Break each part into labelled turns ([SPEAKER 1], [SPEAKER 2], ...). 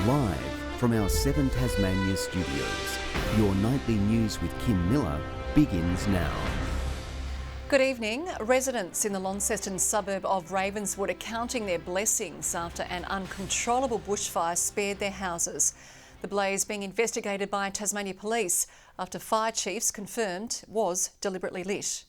[SPEAKER 1] Live from our 7 Tasmania studios, your nightly news with Kim Miller begins now.
[SPEAKER 2] Good evening. Residents in the Launceston suburb of Ravenswood are counting their blessings after an uncontrollable bushfire spared their houses. The blaze being investigated by Tasmania Police after fire chiefs confirmed was deliberately lit.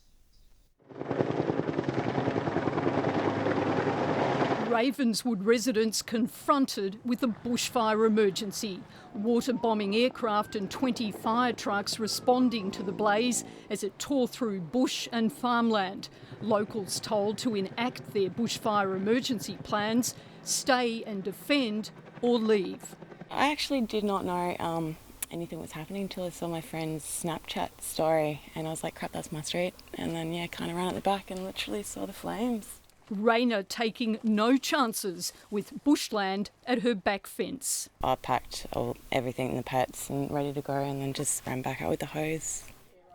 [SPEAKER 3] Ravenswood residents confronted with a bushfire emergency. Water bombing aircraft and 20 fire trucks responding to the blaze as it tore through bush and farmland. Locals told to enact their bushfire emergency plans, stay and defend or leave.
[SPEAKER 4] I actually did not know anything was happening until I saw my friend's Snapchat story and I was like, crap, that's my street. And then, kind of ran at the back and literally saw the flames.
[SPEAKER 3] Raina taking no chances with bushland at her back fence.
[SPEAKER 4] I packed everything, the pets, and ready to go, and then just ran back out with the hose.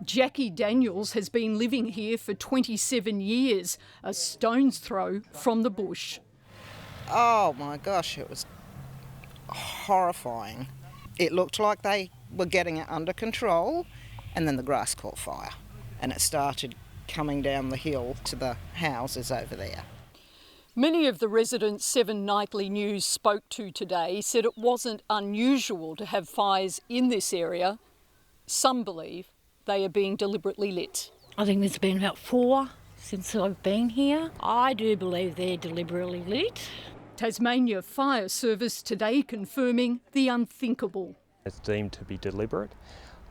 [SPEAKER 3] Jackie Daniels has been living here for 27 years, a stone's throw from the bush.
[SPEAKER 5] Oh my gosh, it was horrifying. It looked like they were getting it under control, and then the grass caught fire, and it started coming down the hill to the houses over there.
[SPEAKER 3] Many of the residents 7 Nightly News spoke to today said it wasn't unusual to have fires in this area. Some believe they are being deliberately lit.
[SPEAKER 6] I think there's been about 4 since I've been here. I do believe they're deliberately lit.
[SPEAKER 3] Tasmania Fire Service today confirming the unthinkable.
[SPEAKER 7] It's deemed to be deliberate.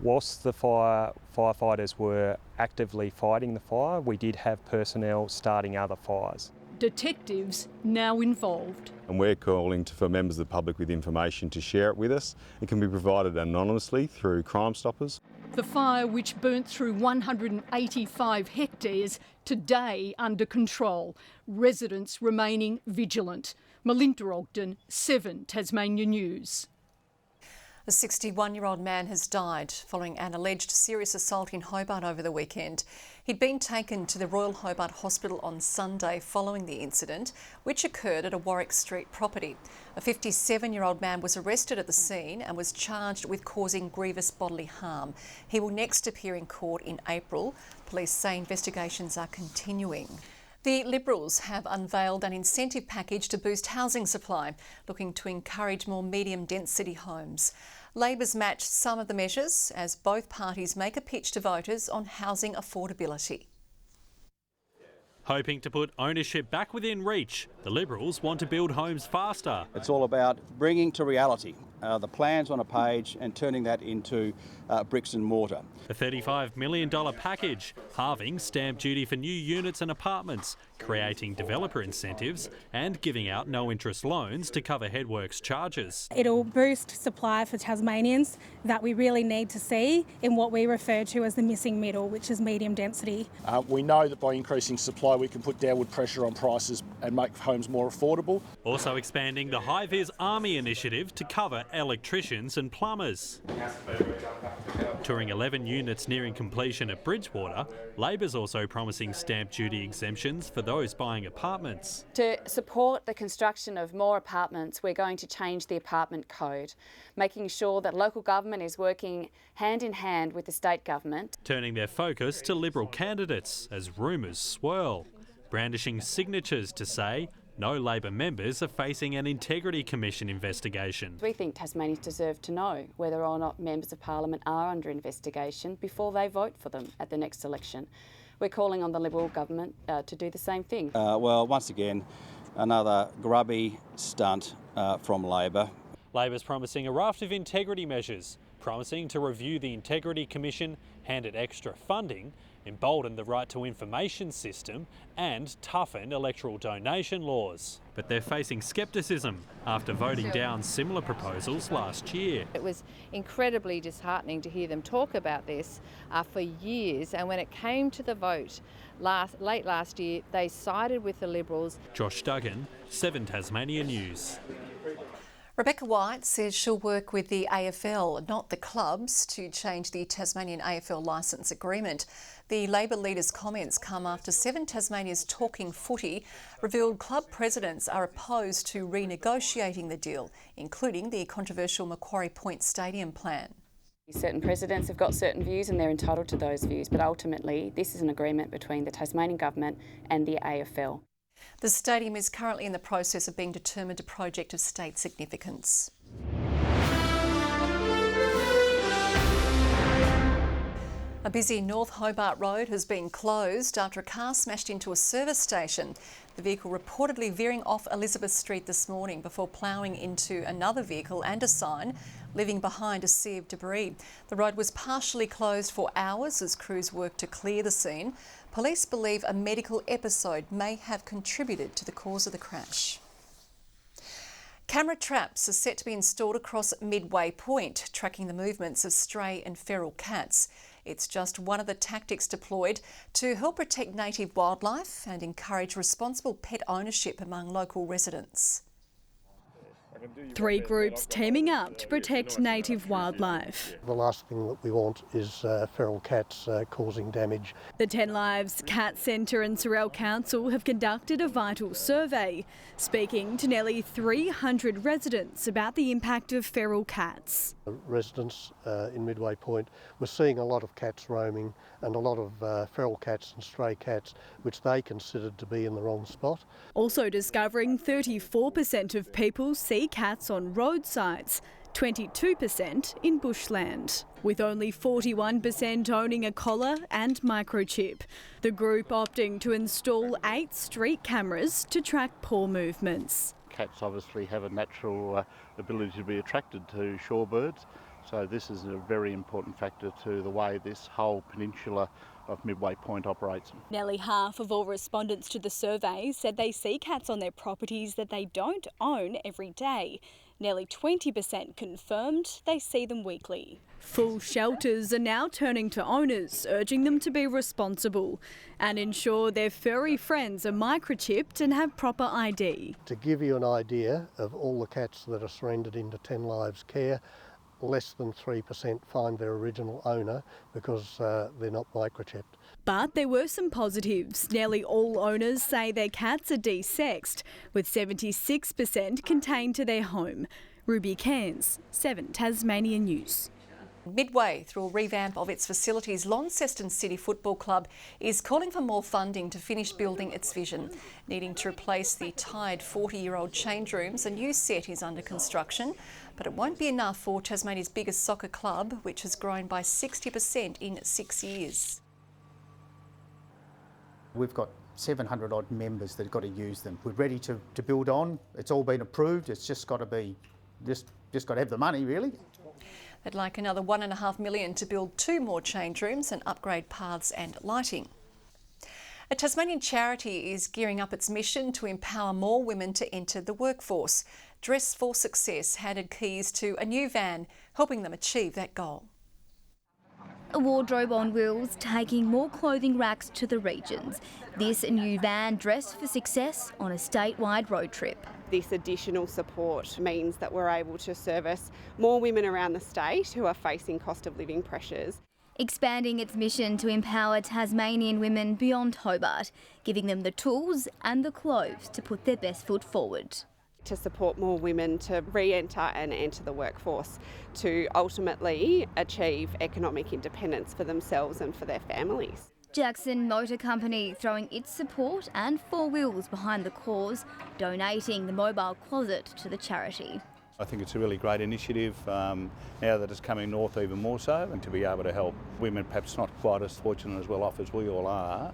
[SPEAKER 7] Whilst the firefighters were actively fighting the fire, we did have personnel starting other fires.
[SPEAKER 3] Detectives now involved.
[SPEAKER 8] And we're calling for members of the public with information to share it with us. It can be provided anonymously through Crime Stoppers.
[SPEAKER 3] The fire, which burnt through 185 hectares, today under control. Residents remaining vigilant. Melinda Ogden, 7 Tasmania News.
[SPEAKER 2] A 61-year-old man has died following an alleged serious assault in Hobart over the weekend. He'd been taken to the Royal Hobart Hospital on Sunday following the incident, which occurred at a Warwick Street property. A 57-year-old man was arrested at the scene and was charged with causing grievous bodily harm. He will next appear in court in April. Police say investigations are continuing. The Liberals have unveiled an incentive package to boost housing supply, looking to encourage more medium-density homes. Labor's matched some of the measures as both parties make a pitch to voters on housing affordability.
[SPEAKER 9] Hoping to put ownership back within reach, the Liberals want to build homes faster.
[SPEAKER 10] It's all about bringing to reality the plans on a page and turning that into bricks and mortar.
[SPEAKER 9] A $35 million package, halving stamp duty for new units and apartments, creating developer incentives and giving out no-interest loans to cover Headworks charges.
[SPEAKER 11] It'll boost supply for Tasmanians that we really need to see in what we refer to as the missing middle, which is medium density.
[SPEAKER 12] We know that by increasing supply we can put downward pressure on prices and make homes more affordable.
[SPEAKER 9] Also expanding the High-Vis Army initiative to cover electricians and plumbers. Touring 11 units nearing completion at Bridgewater, Labor's also promising stamp duty exemptions for those buying apartments.
[SPEAKER 13] To support the construction of more apartments, we're going to change the apartment code, making sure that local government is working hand in hand with the state government.
[SPEAKER 9] Turning their focus to Liberal candidates as rumours swirl, brandishing signatures to say no Labor members are facing an Integrity Commission investigation.
[SPEAKER 13] We think Tasmanians deserve to know whether or not members of Parliament are under investigation before they vote for them at the next election. We're calling on the Liberal government to do the same thing.
[SPEAKER 10] Well, once again, another grubby stunt from Labor.
[SPEAKER 9] Labor's promising a raft of integrity measures, promising to review the Integrity Commission, hand it extra funding, embolden the right to information system and toughen electoral donation laws. But they're facing scepticism after voting down similar proposals last year.
[SPEAKER 14] It was incredibly disheartening to hear them talk about this for years, and when it came to the vote late last year, they sided with the Liberals.
[SPEAKER 9] Josh Duggan, 7 Tasmania News.
[SPEAKER 2] Rebecca White says she'll work with the AFL, not the clubs, to change the Tasmanian AFL licence agreement. The Labor leader's comments come after Seven Tasmania's Talking Footy revealed club presidents are opposed to renegotiating the deal, including the controversial Macquarie Point Stadium plan.
[SPEAKER 13] Certain presidents have got certain views and they're entitled to those views, but ultimately this is an agreement between the Tasmanian Government and the AFL.
[SPEAKER 2] The stadium is currently in the process of being determined a project of state significance. A busy North Hobart road has been closed after a car smashed into a service station. The vehicle reportedly veering off Elizabeth Street this morning before ploughing into another vehicle and a sign, leaving behind a sea of debris. The road was partially closed for hours as crews worked to clear the scene. Police believe a medical episode may have contributed to the cause of the crash. Camera traps are set to be installed across Midway Point, tracking the movements of stray and feral cats. It's just one of the tactics deployed to help protect native wildlife and encourage responsible pet ownership among local residents.
[SPEAKER 3] 3 groups teaming up to protect native wildlife.
[SPEAKER 15] The last thing that we want is feral cats causing damage.
[SPEAKER 3] The 10 Lives Cat Centre and Sorell Council have conducted a vital survey, speaking to nearly 300 residents about the impact of feral cats.
[SPEAKER 15] The residents in Midway Point were seeing a lot of cats roaming and a lot of feral cats and stray cats, which they considered to be in the wrong spot.
[SPEAKER 3] Also discovering 34% of people see cats on roadsides, 22% in bushland, with only 41% owning a collar and microchip. The group opting to install 8 street cameras to track paw movements.
[SPEAKER 16] Cats obviously have a natural ability to be attracted to shorebirds, so this is a very important factor to the way this whole peninsula of Midway Point operates.
[SPEAKER 3] Nearly half of all respondents to the survey said they see cats on their properties that they don't own every day. Nearly 20% confirmed they see them weekly. Full shelters are now turning to owners, urging them to be responsible and ensure their furry friends are microchipped and have proper ID.
[SPEAKER 15] To give you an idea of all the cats that are surrendered into 10 Lives care, less than 3% find their original owner because they're not microchipped.
[SPEAKER 3] But there were some positives. Nearly all owners say their cats are desexed, with 76% contained to their home. Ruby Cairns, 7 Tasmanian News.
[SPEAKER 2] Midway through a revamp of its facilities, Launceston City Football Club is calling for more funding to finish building its vision. Needing to replace the tired 40-year-old change rooms, a new set is under construction, but it won't be enough for Tasmania's biggest soccer club, which has grown by 60% in 6 years.
[SPEAKER 10] We've got 700 odd members that have got to use them. We're ready to build on. It's all been approved. It's just got to be, just got to have the money really.
[SPEAKER 2] They'd like another $1.5 million to build 2 more change rooms and upgrade paths and lighting. A Tasmanian charity is gearing up its mission to empower more women to enter the workforce. Dress for Success handed keys to a new van, helping them achieve that goal.
[SPEAKER 17] A wardrobe on wheels taking more clothing racks to the regions. This new van Dress for Success on a statewide road trip.
[SPEAKER 18] This additional support means that we're able to service more women around the state who are facing cost of living pressures.
[SPEAKER 17] Expanding its mission to empower Tasmanian women beyond Hobart, giving them the tools and the clothes to put their best foot forward.
[SPEAKER 18] To support more women to re-enter and enter the workforce, to ultimately achieve economic independence for themselves and for their families.
[SPEAKER 17] Jackson Motor Company throwing its support and 4 wheels behind the cause, donating the mobile closet to the charity.
[SPEAKER 16] I think it's a really great initiative now that it's coming north even more so, and to be able to help women perhaps not quite as fortunate as well off as we all are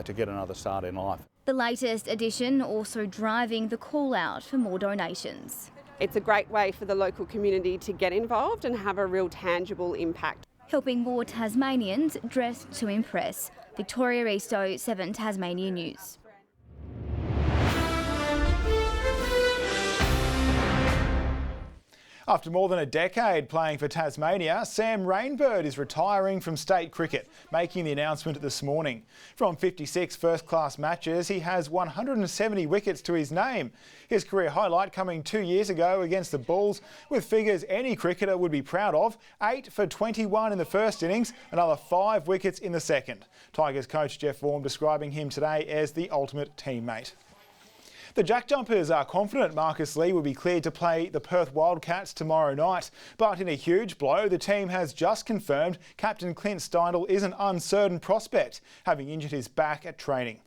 [SPEAKER 16] to get another start in life.
[SPEAKER 17] The latest edition also driving the call out for more donations.
[SPEAKER 18] It's a great way for the local community to get involved and have a real tangible impact.
[SPEAKER 17] Helping more Tasmanians dress to impress. Victoria Risto, 7 Tasmanian News.
[SPEAKER 19] After more than a decade playing for Tasmania, Sam Rainbird is retiring from state cricket, making the announcement this morning. From 56 first-class matches, he has 170 wickets to his name. His career highlight coming 2 years ago against the Bulls, with figures any cricketer would be proud of: 8 for 21 in the first innings, another 5 wickets in the second. Tigers coach Jeff Vaughan describing him today as the ultimate teammate. The Jack Jumpers are confident Marcus Lee will be cleared to play the Perth Wildcats tomorrow night. But in a huge blow, the team has just confirmed captain Clint Steindl is an uncertain prospect, having injured his back at training.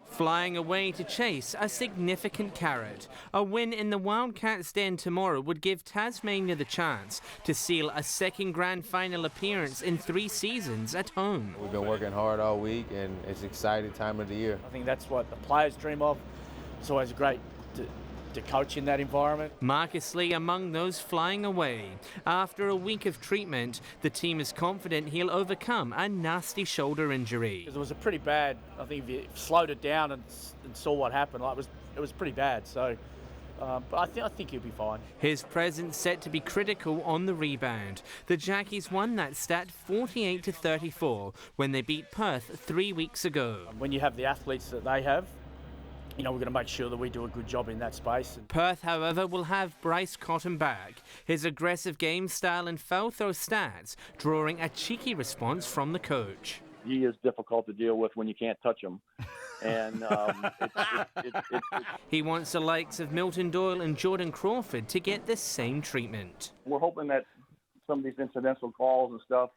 [SPEAKER 20] Flying away to chase a significant carrot. A win in the Wildcats' den tomorrow would give Tasmania the chance to seal a second grand final appearance in 3 seasons at home.
[SPEAKER 21] We've been working hard all week and it's an exciting time of the year.
[SPEAKER 22] I think that's what the players dream of. It's always great to coach in that environment.
[SPEAKER 20] Marcus Lee among those flying away. After a week of treatment, the team is confident he'll overcome a nasty shoulder injury.
[SPEAKER 22] It was a pretty bad, I think if you slowed it down and saw what happened, it was pretty bad. So, but I think he'll be fine.
[SPEAKER 20] His presence set to be critical on the rebound. The Jackies won that stat 48-34 when they beat Perth 3 weeks ago.
[SPEAKER 22] When you have the athletes that they have, we're going to make sure that we do a good job in that space.
[SPEAKER 20] Perth, however, will have Bryce Cotton back. His aggressive game style and foul throw stats drawing a cheeky response from the coach.
[SPEAKER 23] He is difficult to deal with when you can't touch him. And
[SPEAKER 20] he wants the likes of Milton Doyle and Jordan Crawford to get the same treatment.
[SPEAKER 23] We're hoping that some of these incidental calls and stuff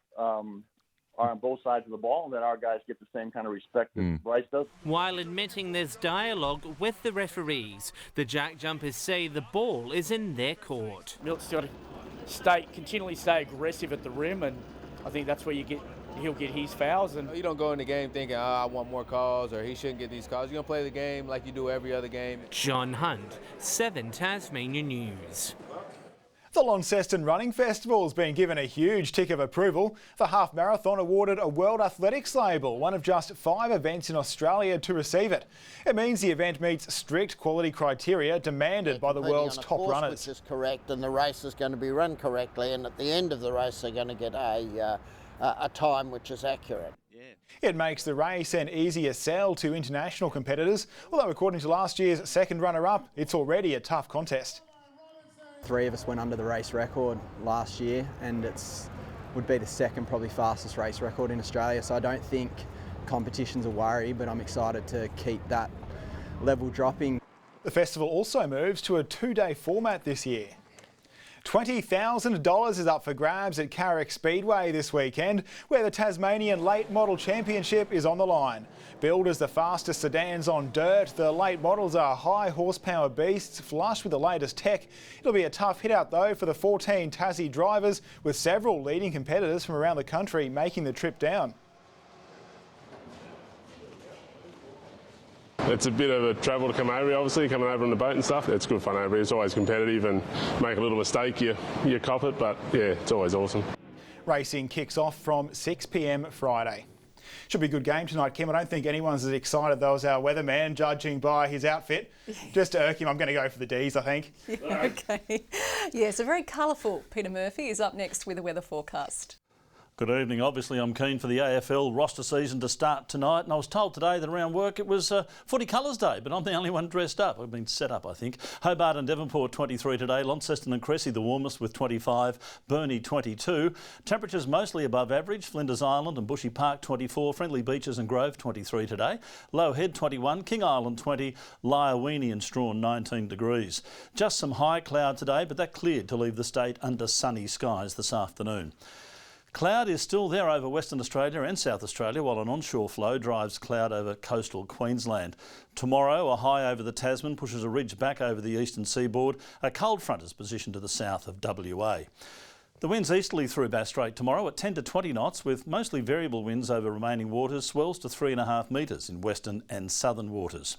[SPEAKER 23] are on both sides of the ball, and that our guys get the same kind of respect that Bryce does.
[SPEAKER 20] While admitting there's dialogue with the referees, the Jack Jumpers say the ball is in their court.
[SPEAKER 22] Milt's got to continually stay aggressive at the rim, and I think that's where he'll get his fouls. And
[SPEAKER 21] you don't go in the game thinking, I want more calls, or he shouldn't get these calls. You're going to play the game like you do every other game.
[SPEAKER 20] John Hunt, 7 Tasmania News.
[SPEAKER 19] The Launceston Running Festival has been given a huge tick of approval. The half marathon awarded a World Athletics label, one of just 5 events in Australia to receive it. It means the event meets strict quality criteria demanded by the world's top runners.
[SPEAKER 24] Which is correct, and the race is going to be run correctly, and at the end of the race they're going to get a time which is accurate.
[SPEAKER 19] It makes the race an easier sell to international competitors, although according to last year's second runner-up, it's already a tough contest.
[SPEAKER 25] 3 of us went under the race record last year, and would be the second probably fastest race record in Australia, so I don't think competition's a worry, but I'm excited to keep that level dropping.
[SPEAKER 19] The festival also moves to a 2-day format this year. $20,000 is up for grabs at Carrick Speedway this weekend, where the Tasmanian Late Model Championship is on the line. Billed as the fastest sedans on dirt, the late models are high horsepower beasts flush with the latest tech. It'll be a tough hit out though for the 14 Tassie drivers, with several leading competitors from around the country making the trip down.
[SPEAKER 26] It's a bit of a travel to come over here, obviously, coming over on the boat and stuff. It's good fun over here. It's always competitive, and make a little mistake, you cop it, but yeah, it's always awesome.
[SPEAKER 19] Racing kicks off from 6 p.m. Friday. Should be a good game tonight, Kim. I don't think anyone's as excited though as our weatherman, judging by his outfit. Just to irk him, I'm going to go for the D's, I think.
[SPEAKER 2] Okay. Yeah, so very colourful. Peter Murphy is up next with a weather forecast.
[SPEAKER 27] Good evening. Obviously, I'm keen for the AFL roster season to start tonight, and I was told today that around work it was Footy Colours Day, but I'm the only one dressed up. I've been set up, I think. Hobart and Devonport 23 today, Launceston and Cressy the warmest with 25, Burnie 22. Temperatures mostly above average, Flinders Island and Bushy Park 24, Friendly Beaches and Grove 23 today, Low Head 21, King Island 20, Lyowini and Strawn 19 degrees. Just some high cloud today, but that cleared to leave the state under sunny skies this afternoon. Cloud is still there over Western Australia and South Australia, while an onshore flow drives cloud over coastal Queensland. Tomorrow, a high over the Tasman pushes a ridge back over the eastern seaboard. A cold front is positioned to the south of WA. The winds easterly through Bass Strait tomorrow at 10 to 20 knots, with mostly variable winds over remaining waters, swells to 3.5 metres in western and southern waters.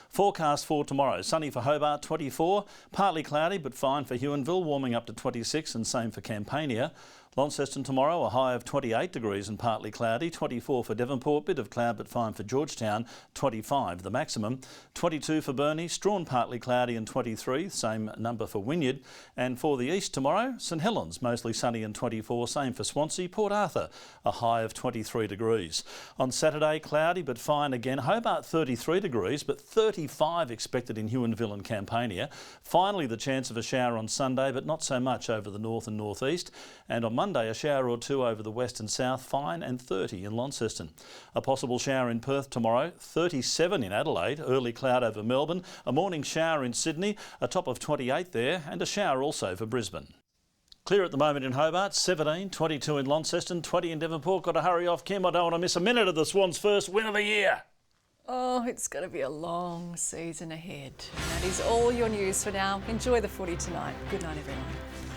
[SPEAKER 27] Forecast for tomorrow, sunny for Hobart 24, partly cloudy but fine for Huonville, warming up to 26 and same for Campania. Launceston tomorrow, a high of 28 degrees and partly cloudy, 24 for Devonport, bit of cloud but fine for Georgetown, 25 the maximum, 22 for Burnie, Strawn partly cloudy and 23, same number for Wynyard. And for the east tomorrow, St Helens mostly sunny and 24, same for Swansea, Port Arthur a high of 23 degrees. On Saturday, cloudy but fine again, Hobart 33 degrees but 35 expected in Huonville and Campania. Finally the chance of a shower on Sunday but not so much over the north and northeast. And on Monday, a shower or two over the west and south, fine, and 30 in Launceston. A possible shower in Perth tomorrow, 37 in Adelaide, early cloud over Melbourne, a morning shower in Sydney, a top of 28 there, and a shower also for Brisbane. Clear at the moment in Hobart, 17, 22 in Launceston, 20 in Devonport. Got to hurry off, Kim. I don't want to miss a minute of the Swans' first win of the year.
[SPEAKER 2] Oh, it's going to be a long season ahead. That is all your news for now. Enjoy the footy tonight. Good night, everyone.